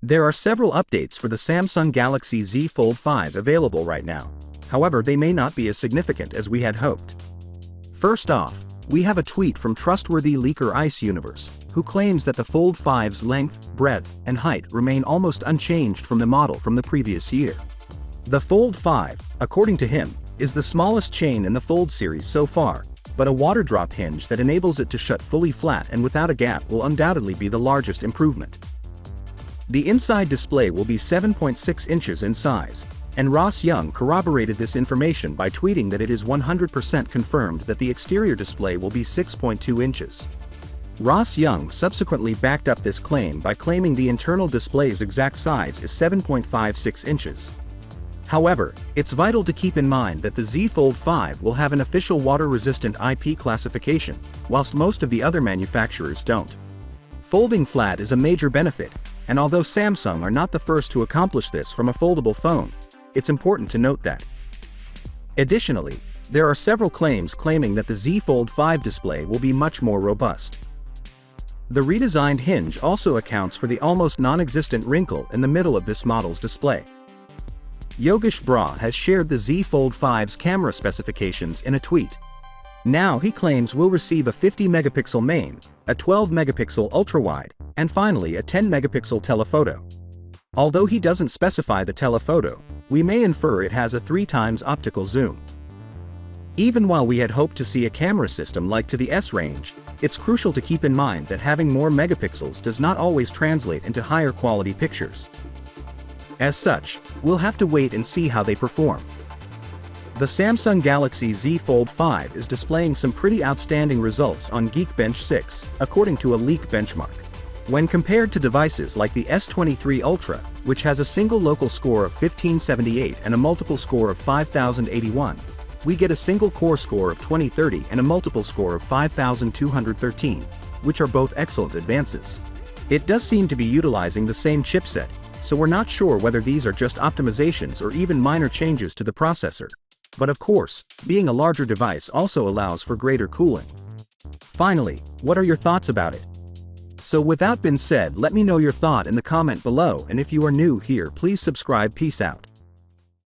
There are several updates for the Samsung Galaxy Z Fold 5 available right now. However, they may not be as significant as we had hoped. First off, we have a tweet from trustworthy leaker Ice Universe, who claims that the Fold 5's length, breadth, and height remain almost unchanged from the model from the previous year. The Fold 5, according to him, is the smallest chain in the Fold series so far, but a water drop hinge that enables it to shut fully flat and without a gap will undoubtedly be the largest improvement. The inside display will be 7.6 inches in size, and Ross Young corroborated this information by tweeting that it is 100% confirmed that the exterior display will be 6.2 inches. Ross Young subsequently backed up this claim by claiming the internal display's exact size is 7.56 inches. However, it's vital to keep in mind that the Z Fold 5 will have an official water-resistant IP classification, whilst most of the other manufacturers don't. Folding flat is a major benefit, and although Samsung are not the first to accomplish this from a foldable phone, it's important to note that. Additionally, there are several claims claiming that the Z Fold 5 display will be much more robust. The redesigned hinge also accounts for the almost non-existent wrinkle in the middle of this model's display. Yogesh Bra has shared the Z Fold 5's camera specifications in a tweet. Now he claims we'll receive a 50-megapixel main, a 12-megapixel ultrawide, and finally a 10-megapixel telephoto. Although he doesn't specify the telephoto, we may infer it has a 3x optical zoom. Even while we had hoped to see a camera system like to the S range, it's crucial to keep in mind that having more megapixels does not always translate into higher quality pictures. As such, we'll have to wait and see how they perform. The Samsung Galaxy Z Fold 5 is displaying some pretty outstanding results on Geekbench 6, according to a leak benchmark. When compared to devices like the S23 Ultra, which has a single local score of 1578 and a multiple score of 5081, we get a single core score of 2030 and a multiple score of 5213, which are both excellent advances. It does seem to be utilizing the same chipset, so we're not sure whether these are just optimizations or even minor changes to the processor. But of course, being a larger device also allows for greater cooling. Finally, what are your thoughts about it? So with that being said, let me know your thought in the comment below, and if you are new here, please subscribe. Peace out.